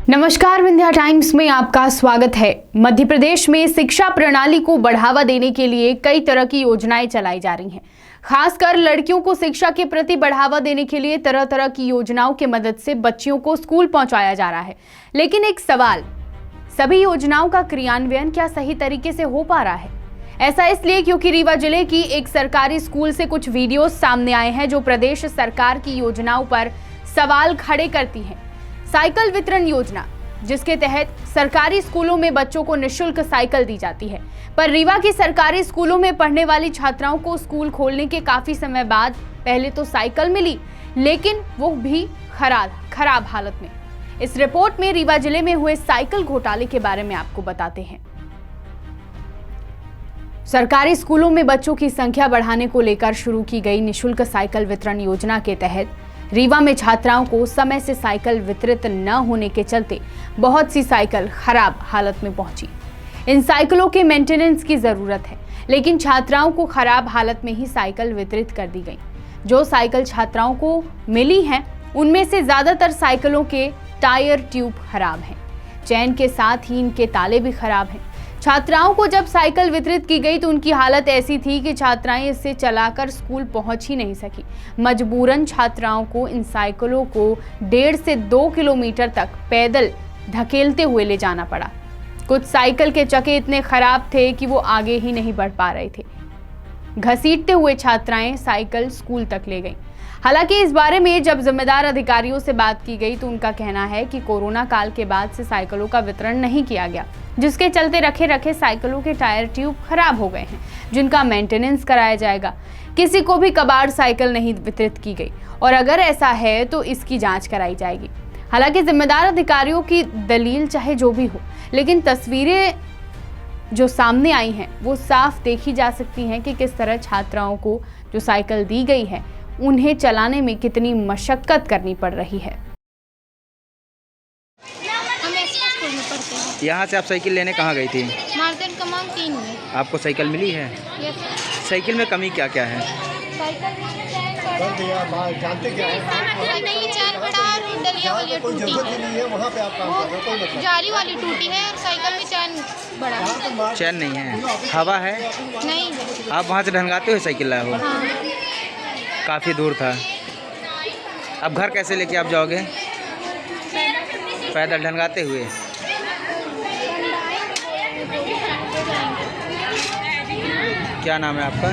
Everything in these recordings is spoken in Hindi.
नमस्कार, विंध्या टाइम्स में आपका स्वागत है। मध्य प्रदेश में शिक्षा प्रणाली को बढ़ावा देने के लिए कई तरह की योजनाएं चलाई जा रही हैं। खासकर लड़कियों को शिक्षा के प्रति बढ़ावा देने के लिए तरह तरह की योजनाओं की मदद से बच्चियों को स्कूल पहुंचाया जा रहा है। लेकिन एक सवाल, सभी योजनाओं का क्रियान्वयन क्या सही तरीके से हो पा रहा है? ऐसा इसलिए क्योंकि रीवा जिले की एक सरकारी स्कूल से कुछ वीडियो सामने आए हैं जो प्रदेश सरकार की योजनाओं पर सवाल खड़े करती हैं। साइकिल वितरण योजना, जिसके तहत सरकारी स्कूलों में बच्चों को निःशुल्क साइकिल दी जाती है, पर रीवा की सरकारी स्कूलों में पढ़ने वाली छात्राओं को स्कूल खोलने के काफी समय बाद पहले तो साइकिल मिली, लेकिन वो भी खराब हालत में। इस रिपोर्ट में रीवा जिले में हुए साइकिल घोटाले के बारे में आपको बताते हैं। सरकारी स्कूलों में बच्चों की संख्या बढ़ाने को लेकर शुरू की गई निःशुल्क साइकिल वितरण योजना के तहत रीवा में छात्राओं को समय से साइकिल वितरित न होने के चलते बहुत सी साइकिल खराब हालत में पहुंची। इन साइकिलों के मेंटेनेंस की जरूरत है, लेकिन छात्राओं को खराब हालत में ही साइकिल वितरित कर दी गई। जो साइकिल छात्राओं को मिली हैं, उनमें से ज्यादातर साइकिलों के टायर ट्यूब खराब हैं। चैन के साथ ही इनके ताले भी खराब हैं। छात्राओं को जब साइकिल वितरित की गई तो उनकी हालत ऐसी थी कि छात्राएं इसे चलाकर स्कूल पहुंच ही नहीं सकी। मजबूरन छात्राओं को इन साइकिलों को 1.5 से 2 किलोमीटर तक पैदल धकेलते हुए ले जाना पड़ा। कुछ साइकिल के चक्के इतने खराब थे कि वो आगे ही नहीं बढ़ पा रहे थे। घसीटते हुए छात्राएं साइकिल स्कूल तक ले गईं। हालांकि इस बारे में जब जिम्मेदार अधिकारियों से बात की गई तो उनका कहना है कि कोरोना काल के बाद से साइकिलों का वितरण नहीं किया गया, जिसके चलते रखे साइकिलों के टायर ट्यूब खराब हो गए हैं, जिनका मेंटेनेंस कराया जाएगा। किसी को भी कबाड़ साइकिल नहीं वितरित की गई और अगर ऐसा है तो इसकी जांच कराई जाएगी। हालांकि जिम्मेदार अधिकारियों की दलील चाहे जो भी हो, लेकिन तस्वीरें जो सामने आई हैं वो साफ देखी जा सकती हैं कि किस तरह छात्राओं को जो साइकिल दी गई है उन्हें चलाने में कितनी मशक्कत करनी पड़ रही है। यहाँ से आप साइकिल लेने कहाँ गई थी? मार्केट क्रमांक 3 में। आपको साइकिल मिली है? यस। साइकिल में कमी क्या क्या है? साइकिल में जानते क्या है? नहीं, चैन बड़ा और डलिया वाली टूटी है। वहाँ पे आप काम कर रहे हो, कोई मतलब जाली वाली टूटी है और साइकिल में चैन बड़ा। चैन नहीं है, हवा है? नहीं है। आप वहाँ से ढंगाते हुए साइकिल लाए हो? हाँ। काफ़ी दूर था। अब घर कैसे लेके आप जाओगे? पैदल ढंगाते हुए? क्या नाम है आपका?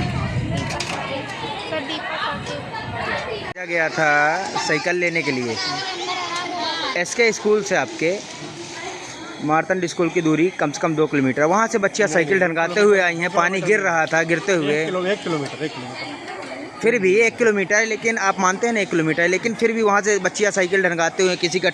गया था साइकिल लेने के लिए। एसके स्कूल से आपके मार्तंड स्कूल की दूरी कम से कम 2 किलोमीटर। वहाँ से बच्चियाँ साइकिल ढंगाते हुए आई हैं। पानी गिर रहा था, गिरते हुए 1 किलोमीटर फिर भी 1 किलोमीटर है, लेकिन आप मानते हैं ना 1 किलोमीटर है, लेकिन फिर भी वहाँ से बच्चियाँ साइकिल ढंगाते हुए, किसी का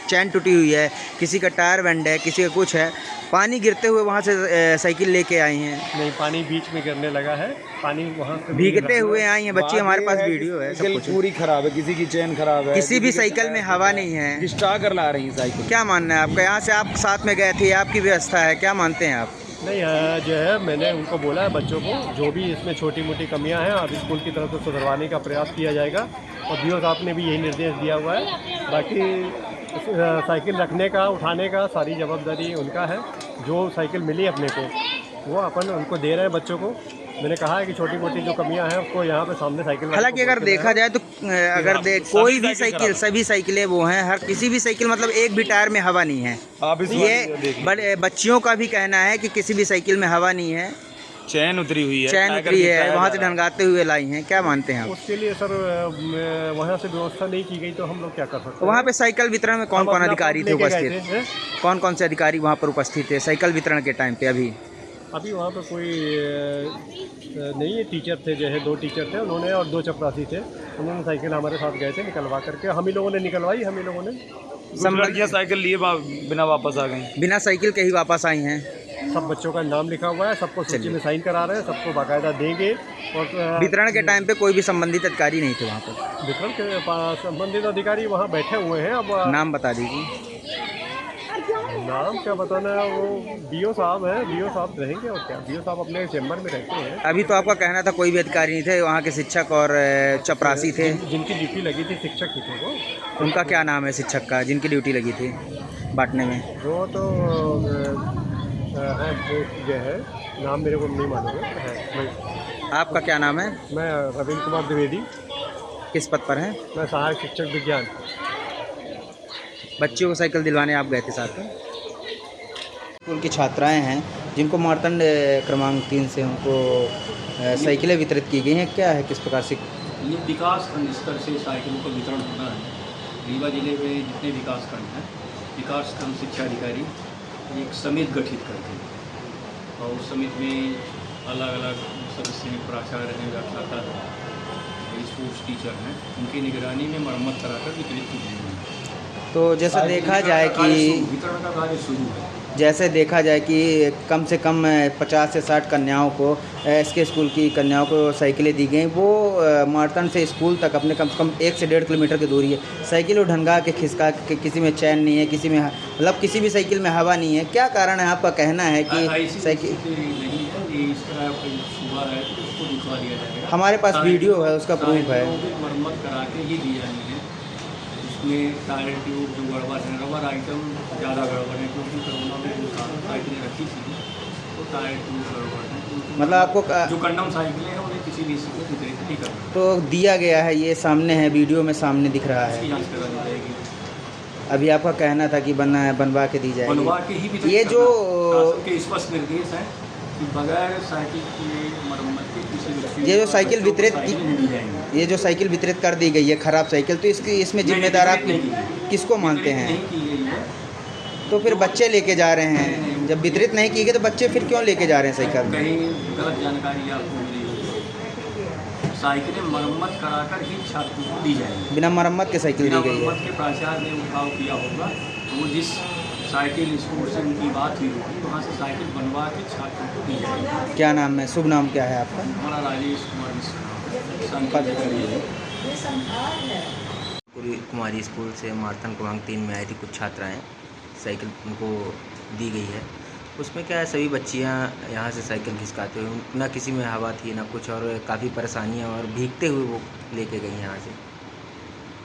चैन टूटी हुई है, किसी का टायर बेंड है, किसी का कुछ है, पानी गिरते हुए वहाँ से साइकिल लेके आई हैं। नहीं, पानी बीच में गिरने लगा है, पानी वहाँ से भीगते हुए आई हैं बच्ची। हमारे पास वीडियो है, सब कुछ पूरी खराब है, किसी की चेन खराब है, किसी भी साइकिल में हवा नहीं है। स्टाकर ला रही है साइकिल। क्या मानना है आपका? यहाँ से आप साथ में गए थे, आपकी व्यवस्था है, क्या मानते हैं आप? नहीं, जो है मैंने उनको बोला है बच्चों को जो भी इसमें छोटी मोटी कमियां हैं अब स्कूल की तरफ से सुधरवाने का प्रयास किया जाएगा और बीओ साहब ने भी यही निर्देश दिया हुआ है। बाकी साइकिल रखने का, उठाने का सारी जवाबदारी उनका है। जो साइकिल मिली अपने को वो अपन उनको दे रहे हैं बच्चों को। मैंने कहा है कि छोटी मोटी जो कमियां हैं उसको यहाँ पे सामने साइकिल। हालांकि अगर देखा जाए तो कोई भी साइकिल, सभी साइकिलें वो हैं, हर किसी भी साइकिल मतलब एक भी टायर में हवा नहीं है। ये बड़े बच्चियों का भी कहना है कि किसी भी साइकिल में हवा नहीं है, चैन उतरी हुई है, चैन उतरी है, वहाँ से ढंगाते हुए लाई हैं। क्या मानते हैं आप? उसके लिए सर वहाँ से व्यवस्था नहीं की गई तो हम लोग क्या कर सकते हैं? वहाँ पे साइकिल वितरण में कौन कौन अधिकारी थे उपस्थित? कौन कौन से अधिकारी वहाँ पर उपस्थित थे साइकिल वितरण के टाइम पे? अभी वहाँ पर कोई नहीं है। टीचर थे, जो है 2 टीचर थे उन्होंने और 2 चपरासी थे, उन्होंने साइकिल हमारे साथ गए थे निकलवा करके। हम ही लोगों ने निकलवाई, हम ही लोगों ने। सब लड़कियाँ साइकिल लिए बिना वापस आ गई, बिना साइकिल के ही वापस आई हैं। सब बच्चों का नाम लिखा हुआ है, सबको सूची में साइन करा रहे हैं, सबको बाकायदा देंगे। और वितरण के टाइम पे कोई भी संबंधित अधिकारी नहीं थे वहाँ पर? वितरण के संबंधित अधिकारी वहाँ बैठे हुए हैं। अब नाम बता दीजिए। नाम क्या बताना है, वो बीओ साहब हैं, बीओ साहब रहेंगे और क्या। बीओ साहब अपने चेम्बर में रहते हैं। अभी तो आपका कहना था कोई भी अधिकारी नहीं थे, वहाँ के शिक्षक और चपरासी थे। जिनकी ड्यूटी लगी थी, शिक्षक ही थे वो। उनका क्या नाम है शिक्षक का जिनकी ड्यूटी लगी थी? बांटने में? वो तो है जो है, नाम मेरे को नहीं मालूम है। आपका क्या नाम है? मैं रविंद्र कुमार द्विवेदी, किस पद पर हैं? मैं सहायक शिक्षक विज्ञान। बच्चियों को साइकिल दिलवाने आप गए थे साथ में? स्कूल की छात्राएं हैं जिनको मार्तंड क्रमांक 3 से उनको साइकिलें वितरित की गई हैं, क्या है, किस प्रकार से? ये विकास खंड स्तर से साइकिलों का वितरण होना है। रीवा जिले में जितने विकास खंड हैं, विकास खंड शिक्षा अधिकारी एक समिति गठित करते हैं और उस समिति में अलग अलग सदस्य हैं, प्राचार्य हैं, व्याख्याता हैं, स्पोर्ट्स टीचर हैं, उनकी निगरानी में मरम्मत कराकर वितरित की जाएगी। तो जैसा देखा जाए कि वितरण का कार्य शुरू है। जैसे देखा जाए कि कम से कम 50 से 60 कन्याओं को, एसके स्कूल की कन्याओं को साइकिलें दी गई। वो मार्तंड से स्कूल तक अपने कम से कम 1 से 1.5 किलोमीटर की दूरी है। साइकिल और ढंगा के खिसका के, किसी में चैन नहीं है, किसी में मतलब किसी भी साइकिल में हवा नहीं है। क्या कारण है? आपका कहना है कि साइकिल नहीं है, ये इस तरह हुआ है तो उसको दिखवा दिया जाएगा। हमारे पास वीडियो है, उसका प्रूफ है। मरम्मत करा के ही दी जानी है। उसमें टायर ट्यूब जो गड़बड़ है, रबर आइटम ज़्यादा गड़बड़ है, क्योंकि कोरोना में जो साइकिलें रखी थी तो टायर ट्यूब गड़बड़ है। मतलब आपको जो कंडम साइकिलें हैं उन्हें किसी भी स्थिति में वितरित नहीं करना। तो दिया गया है, ये सामने है, वीडियो में सामने दिख रहा इसकी है। जाँच करा दी जाएगी। अभी आपका कहना था कि बनवा के दी जाएगी। बनवा के ही वितरित ये जो करना। शासन के स्पष्ट निर्देश हैं कि बगैर साइकिल की मरम्मत के किसी व्यक्ति ये जो साइकिल को वितरित साइकिल नहीं दी जाएंगी। ये जो साइकिल वितरित कर दी गई है, खराब साइकिल, तो इसमें जिम्मेदार आप नहीं की। किसको मानते हैं? नहीं की गई है। तो फिर बच्चे लेके जा रहे हैं, जब वितरित नहीं की गई तो बच्चे फिर क्यों लेके जा रहे हैं साइकिल? कहीं गलत जानकारी आपको मिली होगी। साइकिलें मरम्मत कराकर ही छात्रों को दी जाएंगी। बिना मरम्मत के साइकिल बिना दी गई है। मरम्मत के प्राचार्य ने उठाव किया होगा तो वो जिस साइकिल स्कूल से उनकी बात हुई होगी वहाँ से साइकिल बनवा के छात्रों को दी जाएगी। क्या नाम है, शुभ नाम क्या है आपका? हमारा राजेश कुमार मिश्रा संपर्क करिए। कुमारी स्कूल से मार्तंड क्रमांक 3 में आई थी कुछ छात्राएं, साइकिल उनको दी गई है। उसमें क्या है, सभी बच्चियां यहाँ से साइकिल खिसकाते हुए, ना किसी में हवा थी ना कुछ, और काफ़ी परेशानियां और भीगते हुए वो लेके गई यहाँ से।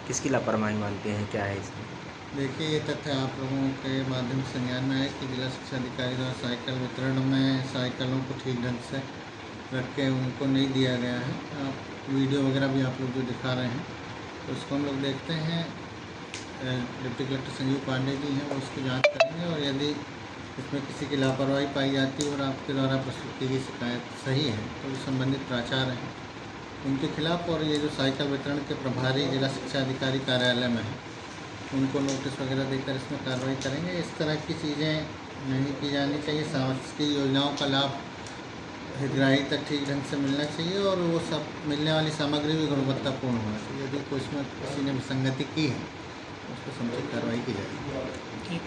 किसकी लापरवाही मानते हैं, क्या है इसमें? देखिए, ये तथ्य आप लोगों के माध्यम से ज्ञान में है कि जिला शिक्षा अधिकारी द्वारा साइकिल वितरण में साइकिलों को ठीक ढंग से रख के उनको नहीं दिया गया है। आप वीडियो वगैरह भी आप लोग जो दिखा रहे हैं तो उसको हम लोग देखते हैं। डिप्टी कलेक्टर संजीव पांडे जी हैं, वो उसकी जांच करेंगे और यदि इसमें किसी की लापरवाही पाई जाती है और आपके द्वारा प्रस्तुत की गई शिकायत सही है तो जो संबंधित प्राचार्य हैं उनके खिलाफ, और ये जो साइकिल वितरण के प्रभारी जिला शिक्षा अधिकारी कार्यालय में है, उनको नोटिस वगैरह देकर इसमें कार्रवाई करेंगे। इस तरह की चीज़ें नहीं की जानी चाहिए। शासकीय योजनाओं का लाभ हितग्राही तक ठीक ढंग से मिलना चाहिए और वो सब मिलने वाली सामग्री भी गुणवत्तापूर्ण होना चाहिए। यदि कोई इसमें किसी ने विसंगति की है तो उस पर समुचित कार्रवाई की जाएगी।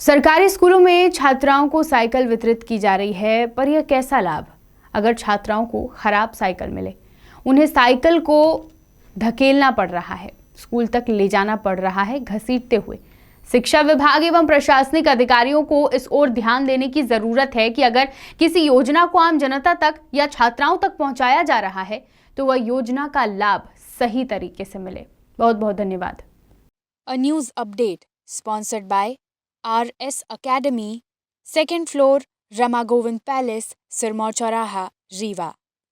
सरकारी स्कूलों में छात्राओं को साइकिल वितरित की जा रही है, पर यह कैसा लाभ अगर छात्राओं को खराब साइकिल मिले? उन्हें साइकिल को धकेलना पड़ रहा है, स्कूल तक ले जाना पड़ रहा है घसीटते हुए। शिक्षा विभाग एवं प्रशासनिक अधिकारियों को इस ओर ध्यान देने की जरूरत है कि अगर किसी योजना को आम जनता तक या छात्राओं तक पहुंचाया जा रहा है तो वह योजना का लाभ सही तरीके से मिले। बहुत बहुत धन्यवाद। A news update sponsored by RS Academy, 2nd floor, Rama Govind Palace, Sirmaur Chauraha, Rewa.